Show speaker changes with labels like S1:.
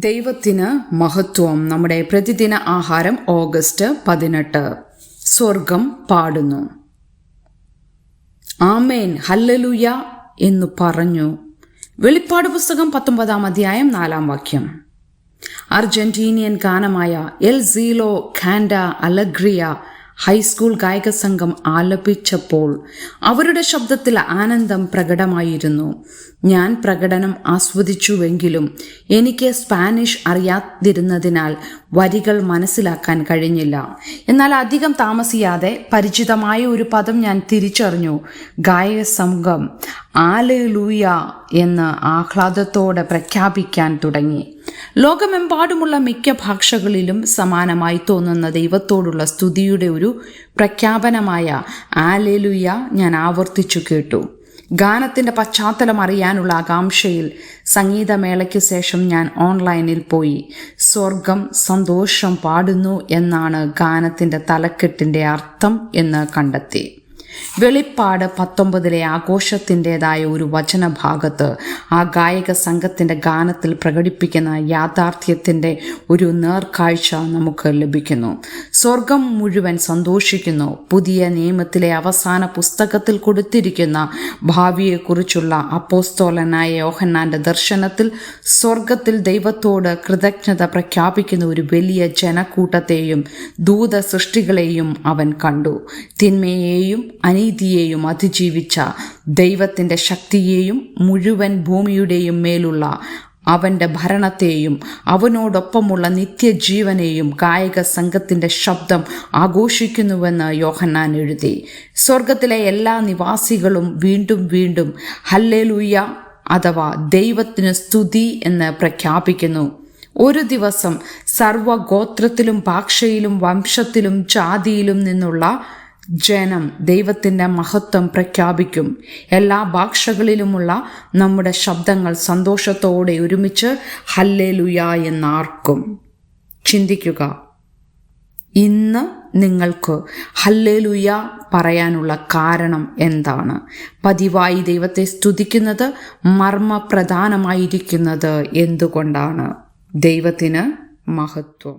S1: ദൈവത്തിന് മഹത്വം. നമ്മുടെ പ്രതിദിന ആഹാരം ഓഗസ്റ്റ് 18. സ്വർഗം പാടുന്നു. ആമേൻ ഹല്ലേലൂയ എന്നു പറഞ്ഞു. വെളിപ്പാട് പുസ്തകം 19 അധ്യായം 4 വാക്യം. അർജന്റീനിയൻ ഗാനമായ എൽ സീലോ കാൻഡ അലഗ്രിയ ഹൈസ്കൂൾ ഗായക സംഘം ആലപിച്ചപ്പോൾ അവരുടെ ശബ്ദത്തിൽ ആനന്ദം പ്രകടമായിരുന്നു. ഞാൻ പ്രകടനം ആസ്വദിച്ചുവെങ്കിലും എനിക്ക് സ്പാനിഷ് അറിയാതിരുന്നതിനാൽ വരികൾ മനസ്സിലാക്കാൻ കഴിഞ്ഞില്ല. എന്നാൽ അധികം താമസിയാതെ പരിചിതമായ ഒരു പദം ഞാൻ തിരിച്ചറിഞ്ഞു. ഗായക സംഘം ഹല്ലേലൂയ എന്ന് ആഹ്ലാദത്തോടെ പ്രഖ്യാപിക്കാൻ തുടങ്ങി. ലോകമെമ്പാടുമുള്ള മിക്ക ഭാഷകളിലും സമാനമായി തോന്നുന്ന ദൈവത്തോടുള്ള സ്തുതിയുടെ ഒരു പ്രഖ്യാപനമായ ഹല്ലേലൂയ ഞാൻ ആവർത്തിച്ചു കേട്ടു. ഗാനത്തിൻ്റെ പശ്ചാത്തലം അറിയാനുള്ള ആകാംക്ഷയിൽ സംഗീതമേളയ്ക്ക് ശേഷം ഞാൻ ഓൺലൈനിൽ പോയി. സ്വർഗം സന്തോഷം പാടുന്നു എന്നാണ് ഗാനത്തിൻ്റെ തലക്കെട്ടിൻ്റെ അർത്ഥം എന്ന് കണ്ടെത്തി. വെളിപ്പാട് 19 ആഘോഷത്തിൻ്റെതായ ഒരു വചനഭാഗത്ത് ആ ഗായക സംഘത്തിൻ്റെ ഗാനത്തിൽ പ്രകടിപ്പിക്കുന്ന യാഥാർത്ഥ്യത്തിൻ്റെ ഒരു നേർക്കാഴ്ച നമുക്ക് ലഭിക്കുന്നു. സ്വർഗം മുഴുവൻ സന്തോഷിക്കുന്നു. പുതിയ നിയമത്തിലെ അവസാന പുസ്തകത്തിൽ കൊടുത്തിരിക്കുന്ന ഭാവിയെക്കുറിച്ചുള്ള അപ്പോസ്തലനായ യോഹന്നാൻ്റെ ദർശനത്തിൽ സ്വർഗത്തിൽ ദൈവത്തോട് കൃതജ്ഞത പ്രഖ്യാപിക്കുന്ന ഒരു വലിയ ജനക്കൂട്ടത്തെയും ദൂത സൃഷ്ടികളെയും അവൻ കണ്ടു. തിന്മയെയും അനീതിയെയും അതിജീവിച്ച ദൈവത്തിൻ്റെ ശക്തിയെയും മുഴുവൻ ഭൂമിയുടെയും മേലുള്ള അവൻ്റെ ഭരണത്തെയും അവനോടൊപ്പമുള്ള നിത്യജീവനെയും ഗായക സംഘത്തിൻ്റെ ശബ്ദം ആഘോഷിക്കുന്നുവെന്ന് യോഹന്നാൻ എഴുതി. സ്വർഗത്തിലെ എല്ലാ നിവാസികളും വീണ്ടും വീണ്ടും ഹല്ലേലൂയ അഥവാ ദൈവത്തിന് സ്തുതി എന്ന് പ്രഖ്യാപിക്കുന്നു. ഒരു ദിവസം സർവ്വഗോത്രത്തിലും ഭാഷയിലും വംശത്തിലും ജാതിയിലും നിന്നുള്ള ജനം ദൈവത്തിൻ്റെ മഹത്വം പ്രഖ്യാപിക്കും. എല്ലാ ഭാഷകളിലുമുള്ള നമ്മുടെ ശബ്ദങ്ങൾ സന്തോഷത്തോടെ ഒരുമിച്ച് ഹല്ലേലൂയ എന്നാർക്കും. ചിന്തിക്കുക, ഇന്ന് നിങ്ങൾക്ക് ഹല്ലേലൂയ പറയാനുള്ള കാരണം എന്താണ്? പതിവായി ദൈവത്തെ സ്തുതിക്കുന്നത് മർമ്മപ്രധാനമായിരിക്കുന്നത് എന്തുകൊണ്ടാണ്? ദൈവത്തിന് മഹത്വം.